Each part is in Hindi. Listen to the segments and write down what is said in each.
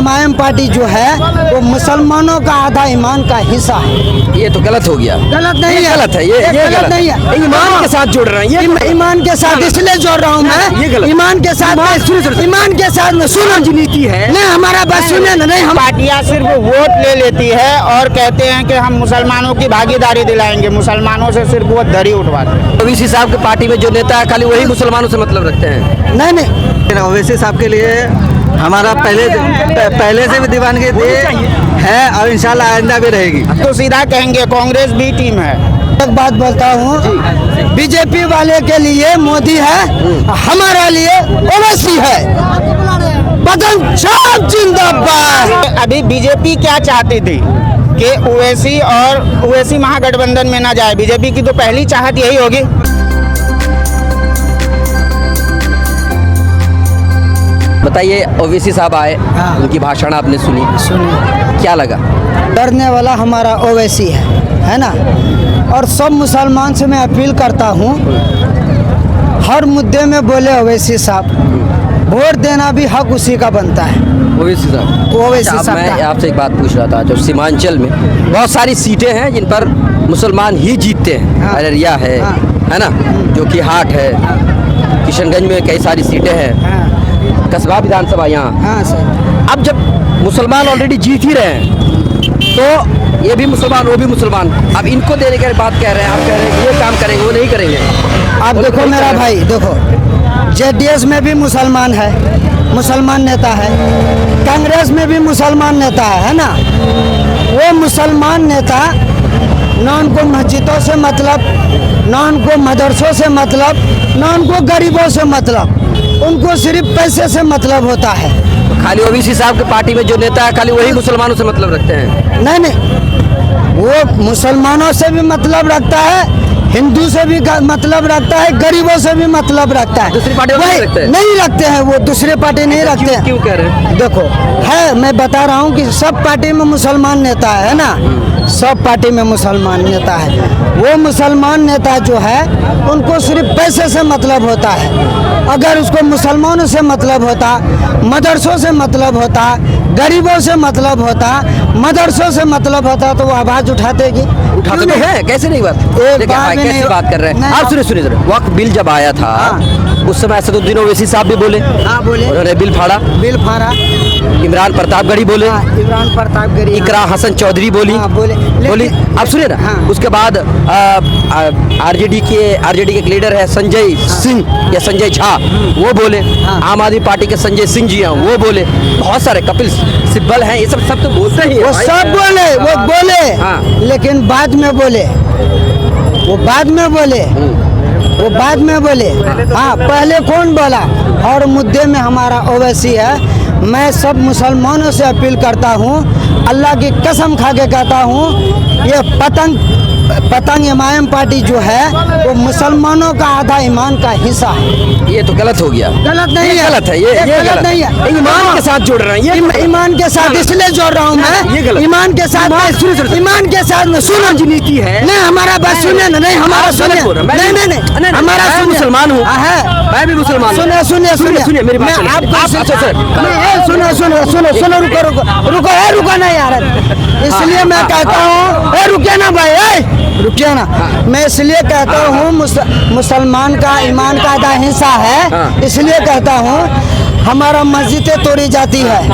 एमआईएम पार्टी जो है वो मुसलमानों का आधा ईमान का हिस्सा है। ये तो गलत हो गया। गलत नहीं है, गलत है, ये गलत नहीं है। ईमान के साथ जोड़ रहे हैं, ये ईमान के साथ इसलिए जोड़ रहा हूँ ये मैं, गलत। ईमान के साथ ईमान के साथ सुनो राजनीति है। नहीं, हमारा बात सुने ना, नहीं हम पार्टियां सिर्फ वोट ले लेती है और कहते हैं कि हम मुसलमानों की भागीदारी दिलाएंगे, मुसलमानों से सिर्फ वो दरी उठवाते हैं। ओवैसी साहब की पार्टी में जो नेता है खाली वही मुसलमानों से मतलब रखते हैं। नहीं नहीं, ओवैसी साहब के लिए हमारा पहले से भी दीवानगी है और इंशाल्लाह आइंदा भी रहेगी। तो सीधा कहेंगे कांग्रेस बी टीम है। एक बात बोलता हूँ, बीजेपी वाले के लिए मोदी है, हमारा लिए ओवैसी है। बदन शाह जिंदाबाद। अभी बीजेपी क्या चाहती थी कि ओवैसी महागठबंधन में ना जाए। बीजेपी की तो पहली चाहत यही होगी। बताइए, ओवैसी साहब आए, हाँ। उनकी भाषण आपने सुनी, क्या लगा? डरने वाला हमारा ओवैसी है ना। और सब मुसलमान से मैं अपील करता हूँ, हर मुद्दे में बोले ओवैसी साहब, वोट देना भी हक उसी का बनता है। ओवैसी साहब, ओवैसी अच्छा, साहब मैं का। आपसे एक बात पूछ रहा था, जो सीमांचल में बहुत सारी सीटें हैं जिन पर मुसलमान ही जीतते हैं। हाँ। अररिया है, हाँ। है ना, जो कि हाट है, किशनगंज में कई सारी सीटें हैं, हाँ कसबा विधानसभा यहाँ। हाँ सर। अब जब मुसलमान ऑलरेडी जीत ही रहे हैं, तो ये भी मुसलमान, वो भी मुसलमान, अब इनको देने की बात कह रहे हैं, आप कह रहे हैं ये काम करेंगे, वो नहीं करेंगे। आप देखो मेरा भाई, देखो जेडीएस में भी मुसलमान है, मुसलमान नेता है, कांग्रेस में भी मुसलमान नेता है ना। वो मुसलमान नेता ना उनको मस्जिदों से मतलब, ना उनको मदरसों से मतलब, ना उनको गरीबों से मतलब, उनको सिर्फ पैसे से मतलब होता है। खाली ओवैसी साहब की पार्टी में जो नेता है खाली वही मुसलमानों से मतलब रखते हैं। नहीं नहीं, वो मुसलमानों से भी मतलब रखता है, हिंदू से भी मतलब रखता है, गरीबों से भी मतलब रखता है। दूसरी पार्टी नहीं रखते हैं? नहीं रखते हैं, वो दूसरे पार्टी नहीं रखते हैं। क्यों कह रहे हैं? देखो है, मैं बता रहा हूँ कि सब पार्टी में मुसलमान नेता है ना, सब पार्टी में मुसलमान नेता है। वो मुसलमान नेता जो है उनको सिर्फ पैसे से मतलब होता है। अगर उसको मुसलमानों से मतलब होता, मदरसों से मतलब होता, गरीबों से मतलब होता, मदरसों से मतलब होता, तो वो आवाज उठाते कि उठाते तो है, कैसे नहीं बात? एक देखिए, बार भाई, भी कैसी नहीं- बात कर रहे हैं नहीं, आप? सुनिए सुनिए, वक्त बिल जब आया था, उस समय असदुद्दीन ओवैसी साहब भी बोले, हाँ बोले, उन्होंने बिल फाड़ा। बिल फाड़ा, इमरान प्रतापगढ़ी बोले, हाँ, इमरान प्रतापगढ़ी, इकरा हसन चौधरी बोली, हाँ, बोले। बोली। आप सुनिए ना, हाँ। उसके बाद आरजेडी के एक लीडर है संजय सिंह या संजय झा, वो बोले। हाँ। आम आदमी पार्टी के संजय सिंह जी हैं, वो बोले। बहुत सारे कपिल सिब्बल हैं, ये सब तो बोलते ही हैं वो भाई। सब बोले, वो बोले, हाँ। लेकिन बाद में बोले, वो बाद में बोले, वो बाद में बोले। हाँ, पहले कौन बोला? और मुद्दे में हमारा ओवैसी है। मैं सब मुसलमानों से अपील करता हूँ, अल्लाह की कसम खा के कहता हूँ, ये पतंग एमआईएम पार्टी जो है वो मुसलमानों का आधा ईमान का हिस्सा है। ये तो गलत हो गया। गलत नहीं है, गलत है, ये गलत नहीं है। ईमान के साथ जोड़ रहे हैं, ये ईमान के साथ इसलिए जोड़ रहा हूँ ये मैं, गलत। ईमान के साथ, ईमान के साथ सुनो, राजनीति है। नहीं हमारा बात सुने ना, नहीं हमारा आप गलत सुने, बोल रहे हैं। नहीं नहीं नहीं, हमारा मैं सुनिए। मुसलमान हूँ, है, मैं भी मुसलमान हूँ। सुनिए सुनिए मेरी बात मैं सुनिए। आपको आप- अच्छा, सर। सुनो, रुको ना यार, इसलिए मैं कहता हूँ, रुकिए ना भाई, रुकिए ना। मैं इसलिए कहता हूँ मुसलमान का ईमान का आधा हिस्सा है, इसलिए कहता हूँ हमारा मस्जिदें तोड़ी जाती है,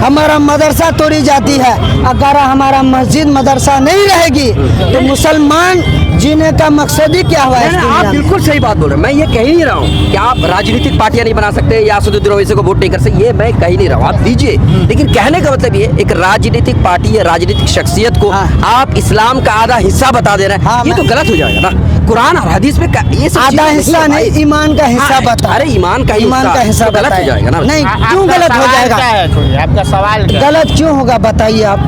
हमारा मदरसा तोड़ी जाती है। अगर हमारा मस्जिद मदरसा नहीं रहेगी तो मुसलमान जीने का मकसद ही क्या हुआ है इस दुनिया आप में? बिल्कुल सही बात बोल रहे हैं। मैं ये कह ही नहीं रहा हूँ कि आप राजनीतिक पार्टियां नहीं बना सकते या असदुद्दीन ओवैसी को वोट नहीं कर सकते, ये मैं कह ही नहीं रहा हूँ। आप दीजिए, लेकिन कहने का मतलब ये, एक राजनीतिक पार्टी या राजनीतिक शख्सियत को हाँ। आप इस्लाम का आधा हिस्सा बता दे रहे हैं, हाँ, ये तो मैं- गलत हो जाएगा ना। कुरान और हदीस में ये सब आधा चीजें हिस्सा है नहीं, भाई। ईमान का हिस्सा हाँ, बता। अरे ईमान का हिस्सा तो गलत हो बताइए। जाएगा ना। नहीं, क्यों आपका गलत हो सवाल जाएगा? क्या है कोई? आपका सवाल क्या है? गलत क्यों होगा बताइए आप?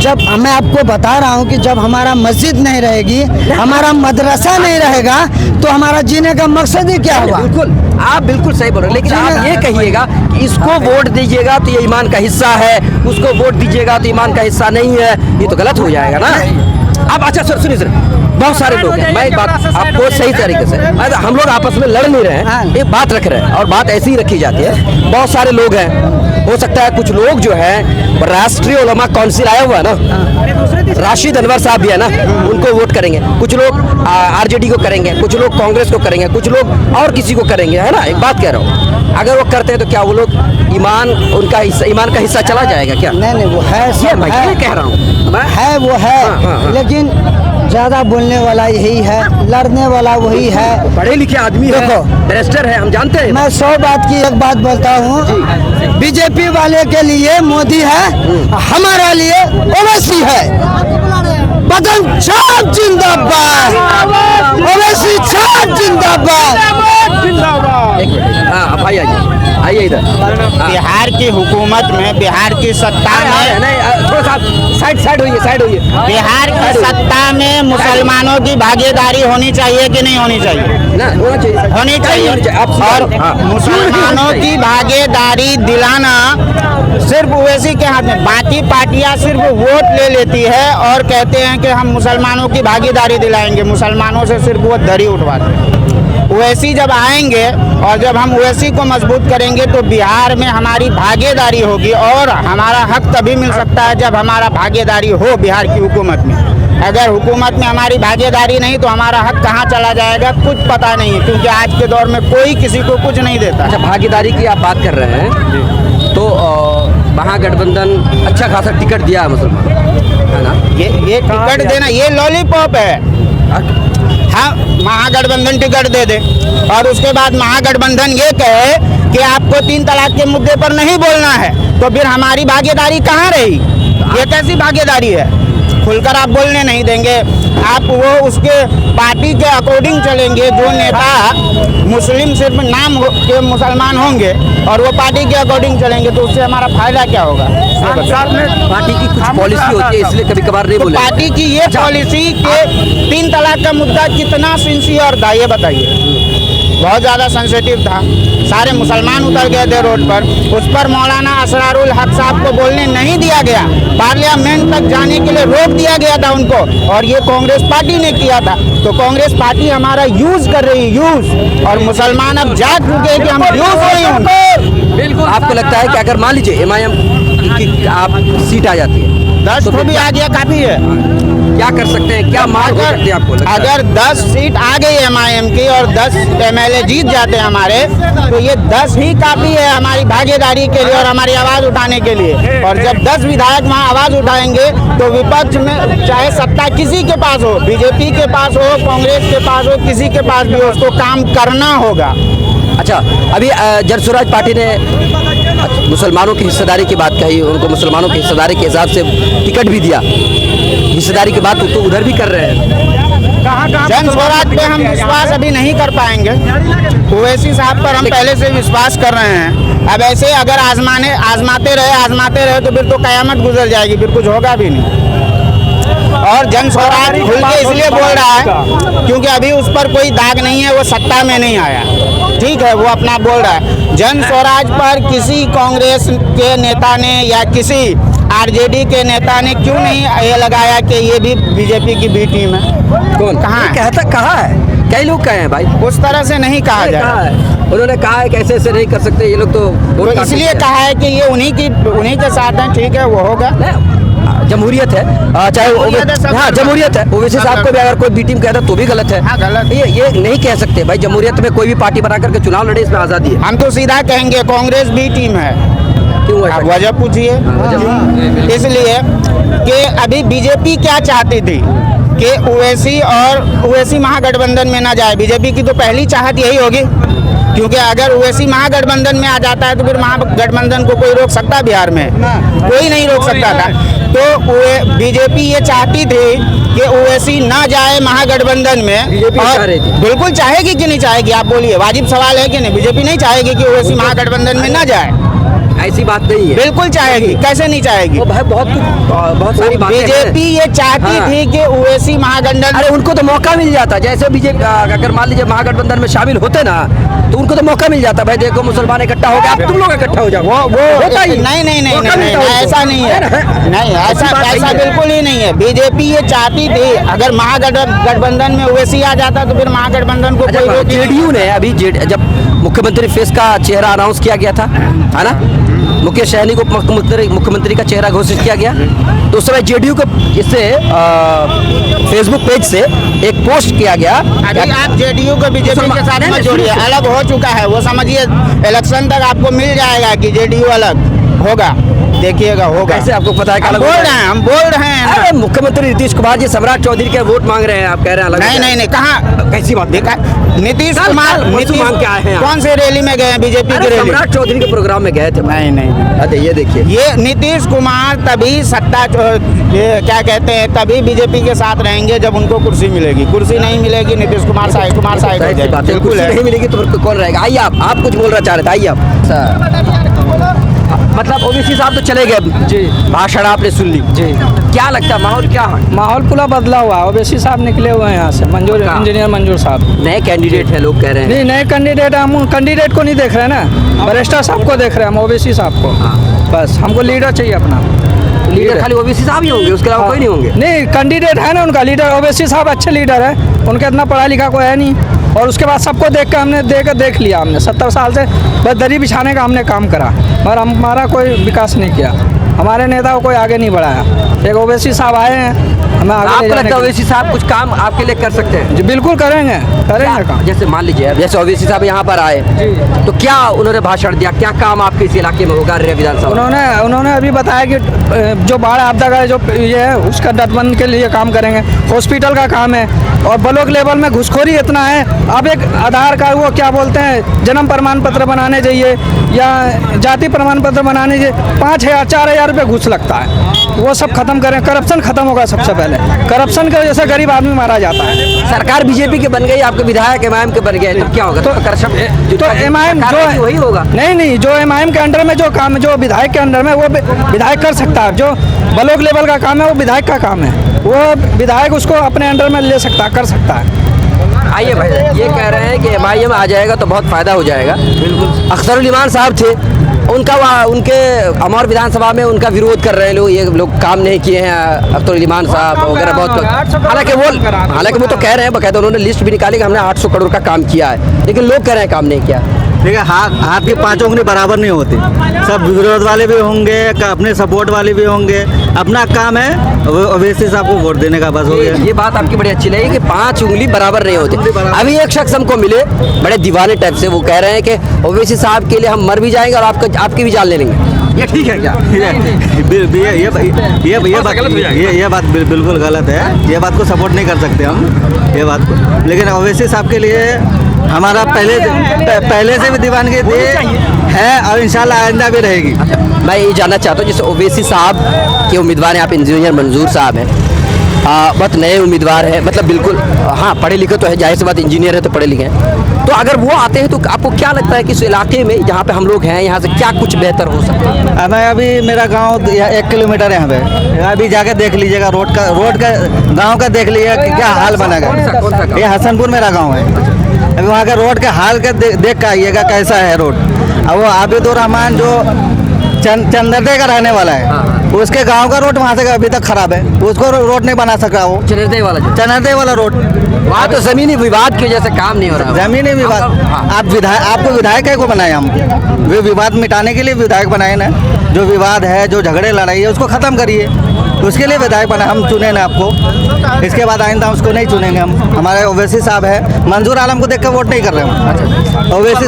जब मैं आपको बता रहा हूँ कि जब हमारा मस्जिद नहीं रहेगी, हमारा मदरसा नहीं रहेगा, तो हमारा जीने का मकसद ही क्या हुआ? बिल्कुल, आप बिल्कुल सही बोल रहे हैं, लेकिन आप ये कहिएगा कि इसको वोट दीजिएगा तो ये ईमान का हिस्सा है, उसको वोट दीजिएगा तो ईमान का हिस्सा नहीं है, ये तो गलत हो जाएगा ना। अब अच्छा सर, सुनिए सर, बहुत सारे लोग हैं, मैं एक बात आपको सही तरीके से, हम लोग आपस में लड़ नहीं रहे हैं, एक बात रख रहे हैं और बात ऐसी ही रखी जाती है। बहुत सारे लोग हैं, हो सकता है कुछ लोग जो है राष्ट्रीय उलमा काउंसिल आया हुआ है ना, राशिद अनवर साहब भी है ना, उनको वोट करेंगे। कुछ लोग आरजेडी को करेंगे, कुछ लोग कांग्रेस को करेंगे, कुछ लोग और किसी को करेंगे, है ना। एक बात कह रहा हूँ, अगर वो करते हैं तो क्या वो लोग ईमान ईमान का हिस्सा चला जाएगा क्या? नहीं वो है, ये सब मैं है, ये कह रहा हूँ मैं। है वो है। हाँ। लेकिन ज्यादा बोलने वाला यही है, लड़ने वाला वही है। पढ़े लिखे आदमी है, देखो, बैरिस्टर है, हम जानते हैं। मैं 100 बात की एक बात बोलता हूँ, बीजेपी वाले के लिए मोदी है, हमारा लिए ओवैसी है। बदन छाप जिंदाबाद, ओवैसी छाप जिंदाबाद। एक मिनट, हाँ भाई आइए इधर। हाँ। बिहार की हुकूमत में, बिहार की सत्ता में, नहीं थोड़ा सा साइड होइए। बिहार की सत्ता में मुसलमानों की भागीदारी होनी चाहिए कि नहीं होनी चाहिए? ना होना चाहिए, होनी चाहिए। और हाँ। मुसलमानों की भागीदारी दिलाना सिर्फ ओवैसी के हाथ में। बाकी पार्टियां सिर्फ वोट ले लेती है और कहते हैं कि हम मुसलमानों की भागीदारी दिलाएंगे, मुसलमानों से सिर्फ वो दरी उठवाते हैं। ओवैसी जब आएंगे और जब हम ओवैसी को मजबूत करेंगे तो बिहार में हमारी भागीदारी होगी, और हमारा हक तभी मिल सकता है जब हमारा भागीदारी हो बिहार की हुकूमत में। अगर हुकूमत में हमारी भागीदारी नहीं तो हमारा हक कहाँ चला जाएगा कुछ पता नहीं है, क्योंकि आज के दौर में कोई किसी को कुछ नहीं देता। अच्छा, भागीदारी की आप बात कर रहे हैं तो महागठबंधन अच्छा खासा टिकट दिया है मुसलमान, है ना। ये टिकट देना ये लॉलीपॉप है। हाँ, महागठबंधन टिकट दे दे और उसके बाद महागठबंधन ये कहे कि आपको 3 तलाक के मुद्दे पर नहीं बोलना है, तो फिर हमारी भागीदारी कहाँ रही? ये कैसी भागीदारी है? खुलकर आप बोलने नहीं देंगे, आप वो उसके पार्टी के अकॉर्डिंग चलेंगे। जो नेता मुस्लिम सिर्फ नाम के मुसलमान होंगे और वो पार्टी के अकॉर्डिंग चलेंगे तो उससे हमारा फायदा क्या होगा? पार्टी की कुछ पॉलिसी होती है इसलिए कभी कभार नहीं तो बोले। पार्टी की ये पॉलिसी के 3 तलाक का मुद्दा कितना सिंसियर था ये बताइए। बहुत ज़्यादा सेंसिटिव था, सारे मुसलमान उतर गए थे रोड पर। उस पर मौलाना असरारुल हक साहब को बोलने नहीं दिया गया, पार्लियामेंट तक जाने के लिए रोक दिया गया था उनको, और ये कांग्रेस पार्टी ने किया था। तो कांग्रेस पार्टी हमारा यूज कर रही है, यूज, और मुसलमान अब जाग चुके हैं कि हम यूज नहीं होंगे। बिल्कुल। आपको लगता है कि अगर मान लीजिए MIM की आप सीट आ जाती है 10 तो भी आ गया काफी है। क्या कर सकते हैं, क्या मांग हो सकती है आपको लगता है? अगर 10 सीट आ गई MIM की और 10 MLA जीत जाते हैं हमारे, तो ये 10 ही काफी है हमारी भागीदारी के लिए और हमारी आवाज उठाने के लिए। और जब 10 विधायक वहाँ आवाज उठाएंगे तो विपक्ष में चाहे सत्ता किसी के पास हो, बीजेपी के पास हो, कांग्रेस के पास हो, किसी के पास भी हो, उसको काम करना होगा। अच्छा, अभी जनस्वराज पार्टी ने मुसलमानों की हिस्सेदारी की बात कही, उनको मुसलमानों की हिस्सेदारी के हिसाब से टिकट भी दिया। हिस्सेदारी की बात तो उधर भी कर रहे हैं। जन स्वराज पे हम विश्वास अभी नहीं कर पाएंगे। ओवैसी साहब पर हम पहले से विश्वास कर रहे हैं। अब ऐसे अगर आजमाते रहे तो फिर तो कयामत गुजर जाएगी, फिर कुछ होगा भी नहीं। और जन स्वराज खुल के इसलिए बोल रहा है क्योंकि अभी उस पर कोई दाग नहीं है, वो सत्ता में नहीं आया, ठीक है, वो अपना बोल रहा है। जन स्वराज पर किसी कांग्रेस के नेता ने या किसी आरजेडी के नेता ने क्यों नहीं ये लगाया कि ये भी बीजेपी की बी टीम है? कौन कहाँ है? कहा है? कई लोग कहे हैं भाई, उस तरह से नहीं कहा कहा जाए। है, उन्होंने कहा है कि ऐसे नहीं कर सकते ये लोग, तो इसलिए कहा है कि ये उन्हीं के साथ हैं, ठीक है, वो होगा। जमहूरियत है, चाहे जमहूरियत है, सब हाँ जमहूरियत है। ओवैसी साहब को भी अगर कोई बी टीम कहता तो भी गलत है। हाँ, गलत। ये नहीं कह सकते भाई, जमहूरियत में कोई भी पार्टी बना करके चुनाव लड़े, इसमें आज़ादी है। हम तो सीधा कहेंगे कांग्रेस बी टीम है। क्यों आप वजह पूछिए। इसलिए कि अभी बीजेपी क्या चाहती थी कि ओवैसी महागठबंधन में ना जाए। बीजेपी की तो पहली चाहत यही होगी, क्योंकि अगर ओवैसी महागठबंधन में आ जाता है तो फिर महागठबंधन को कोई रोक सकता? बिहार में कोई नहीं रोक सकता था। तो बीजेपी ये चाहती थी कि ओवैसी ना जाए महागठबंधन में। बीजेपी चाह रही थी। बिल्कुल चाहेगी कि नहीं चाहेगी, आप बोलिए, वाजिब सवाल है कि नहीं? बीजेपी नहीं चाहेगी कि ओवैसी महागठबंधन में ना जाए? ऐसी बात नहीं है, बिल्कुल चाहेगी, कैसे नहीं चाहेगी? वो भाई बहुत सारी बातें हैं। बीजेपी ये चाहती थी कि ओवैसी महागठबंधन, अरे उनको तो मौका मिल जाता, जैसे बीजेपी अगर मान लीजिए महागठबंधन में शामिल होते ना तो उनको तो मौका मिल जाता, भाई देखो मुसलमान इकट्ठा हो गया, अब तुम लोग इकट्ठा हो जाओ। वो होता ही नहीं, मौका मिलता उनको। ऐसा नहीं है, नहीं ऐसा बिल्कुल ही नहीं है। बीजेपी ये चाहती थी अगर महागठबंधन में ओवैसी आ जाता तो फिर महागठबंधन को कोई रोक ही नहीं। जेडीयू ने अभी जब मुख्यमंत्री फेस का चेहरा अनाउंस किया गया था, है ना। मुकेश सहनी को मुख्यमंत्री का चेहरा घोषित किया गया। तो उस समय जेडीयू के इससे फेसबुक पेज से एक पोस्ट किया गया। अभी आप जेडीयू को बीजेपी के साथ मत जोड़िए, अलग हो चुका है वो, समझिए इलेक्शन तक आपको मिल जाएगा कि जेडीयू अलग होगा, देखिएगा होगा। कैसे आपको पता है? हम बोल रहे हैं अरे मुख्यमंत्री नीतीश कुमार जी सम्राट चौधरी के वोट मांग रहे हैं, आप कह रहे हैं अलग। नहीं कहाँ कैसी बात देखा? नीतीश कुमार मांग के आए हैं कौन से रैली में गए हैं? बीजेपी की रैली, सम्राट चौधरी के प्रोग्राम में गए थे। नहीं अरे ये देखिए, ये नीतीश कुमार तभी ये क्या कहते हैं, तभी बीजेपी के साथ रहेंगे जब उनको कुर्सी मिलेगी। कुर्सी नहीं मिलेगी, नीतीश कुमार साइड हो जाएंगे। बिल्कुल नहीं मिलेगी तो फिर कौन रहेगा? आइए आप कुछ बोल रहा चाह रहे थे, आइए आप। मतलब ओबीसी साहब तो चले गए जी, भाषण आपने सुन ली जी, क्या लगता है माहौल क्या है? माहौल पूरा बदला हुआ है। ओबीसी साहब निकले हुए हैं यहाँ से, इंजीनियर मंजूर साहब नए कैंडिडेट है, लोग कह रहे हैं। नहीं, नए कैंडिडेट, हम कैंडिडेट को नहीं देख रहे हैं ना, वरिष्ठा साहब को देख रहे हैं हम, ओबीसी साहब को। बस हमको लीडर चाहिए अपना। लीडर खाली ओबीसी साहब ही होंगे, उसके अलावा कोई नहीं होंगे? नहीं, कैंडिडेट है ना उनका लीडर, ओबीसी साहब अच्छे लीडर है, उनका इतना पढ़ा लिखा कोई है नहीं। और उसके बाद सबको देख कर हमने देख लिया, हमने 70 साल से बस दरी बिछाने का हमने काम करा, और हमारा कोई विकास नहीं किया, हमारे नेता को कोई आगे नहीं बढ़ाया। एक ओबीसी साहब आए हैं, हमें आगे आपको लगता है ओबीसी साहब कुछ काम आपके लिए कर सकते हैं? जी बिल्कुल करेंगे काम। जैसे मान लीजिए जैसे ओबीसी साहब यहाँ पर आए तो क्या उन्होंने भाषण दिया, क्या काम आपके इस इलाके में होगा विधानसभा? उन्होंने अभी बताया कि जो बाढ़ आपदा का जो ये है उसका तटबंध के लिए काम करेंगे, हॉस्पिटल का काम है, और ब्लॉक लेवल में घुसखोरी इतना है। अब एक आधार कार्ड, वो क्या बोलते हैं, जन्म प्रमाण पत्र बनाने चाहिए या जाति प्रमाण पत्र बनाने चाहिए, 5,000 4,000 रुपये घुस लगता है, वो सब खत्म करें, करप्शन खत्म होगा सबसे पहले। करप्शन की वजह से गरीब आदमी मारा जाता है। सरकार बीजेपी के बन गई, आपके विधायक एमआईएम के बन गए, तो क्या होगा? तो एमआईएम जो वही होगा। नहीं, जो एमआईएम के अंडर में जो काम है, जो विधायक के अंडर में, वो विधायक कर सकता है। जो ब्लॉक लेवल का काम है वो विधायक का काम है, वो विधायक उसको अपने अंडर में ले सकता, कर सकता है। आइए भाई, ये कह रहे हैं कि एमआईएम आ जाएगा तो बहुत फायदा हो जाएगा। बिल्कुल, अख्तरुल इमान साहब थे, उनके अमौर विधानसभा में उनका विरोध कर रहे हैं लोग, ये लोग काम नहीं किए हैं अख्तरुल इमान साहब वगैरह बहुत। हालांकि वो तो कह रहे हैं, बकायदा उन्होंने लिस्ट भी निकाली कि हमने 800 करोड़ का काम किया है, लेकिन लोग कह रहे हैं काम नहीं किया। देखिए, हाथ की पांचों उंगली बराबर नहीं होती, सब विरोध वाले भी होंगे, अपने सपोर्ट वाले भी होंगे, अपना काम है ओबीसी साहब को वोट देने का, बस हो गया। ये बात आपकी बड़ी अच्छी लगी कि 5 उंगली बराबर नहीं होती। अभी एक शख्स हमको मिले बड़े दीवाने टाइप से, वो कह रहे हैं कि ओबीसी साहब के लिए हम मर भी जाएंगे और आपकी भी जान ले लेंगे। ये ठीक है क्या? ये बात बिल्कुल गलत है, ये बात को सपोर्ट नहीं कर सकते हम, ये बात को। लेकिन ओबीसी साहब के लिए हमारा पहले से भी दीवानगी है और इंशाल्लाह आइंदा भी रहेगी। मैं ये जानना चाहता हूँ, जैसे ओबीसी साहब के उम्मीदवार हैं, आप इंजीनियर मंजूर साहब हैं, बहुत नए उम्मीदवार हैं, मतलब बिल्कुल हाँ पढ़े लिखे तो है, जाहिर सी बात इंजीनियर है तो पढ़े लिखे हैं, तो अगर वो आते हैं तो आपको क्या लगता है कि इस इलाके में जहाँ पे हम लोग हैं यहाँ से क्या कुछ बेहतर हो सकता है? मैं अभी मेरा गांव 1 किलोमीटर यहाँ पे, अभी जाके देख लीजिएगा, रोड का गांव का देख लीजिएगा कि क्या हाल बनेगा। ये हसनपुर मेरा गाँव है, अभी वहाँ का रोड का हाल का देख कर आइएगा कैसा है रोड। अब वो आबिदुर रहमान जो चंदरदे का रहने वाला है, उसके गांव का रोड वहाँ से अभी तक खराब है, उसको रोड नहीं बना सका। वो चंदरदे वाला रोड, वहाँ तो जमीनी विवाद की वजह से काम नहीं हो रहा। जमीनी विवाद, आपको विधायक को बनाए हम, वे विवाद मिटाने के लिए विधायक बनाए ना। जो विवाद है, जो झगड़े लड़ाई है, उसको खत्म करिए, उसके लिए विधायक बनाए, हम चुने ना आपको। इसके बाद आइंदा उसको नहीं चुनेंगे हम। हमारे ओवैसी साहब है, मंजूर आलम को देख कर वोट नहीं कर रहे हम, ओवैसी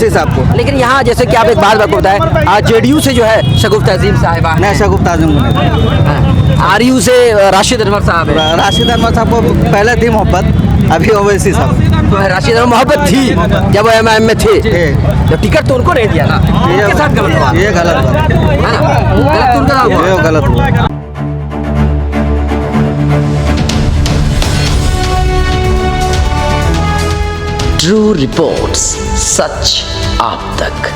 साहब को। लेकिन यहाँ जैसे कि आप एक बात आपको बताएं, जेडीयू से जो है शगुफ्ता अजीम साहिबा, नहीं शगुफ्ता अजीम, आरयू से राशिद अनवर साहब है। राशिद अनवर साहब को पहले थी मोहब्बत, अभी ओवैसी साहब। तो राशिद अनवर मोहब्बत थी जब एमआईएम में थे, तो टिकट तो उनको नहीं दिया ना, उनके साथ गलत हुआ। ये गलत हुआ, है ना, गलत उनका हुआ, ये गलत हुआ। ट्रू रिपोर्ट्स, सच आप तक।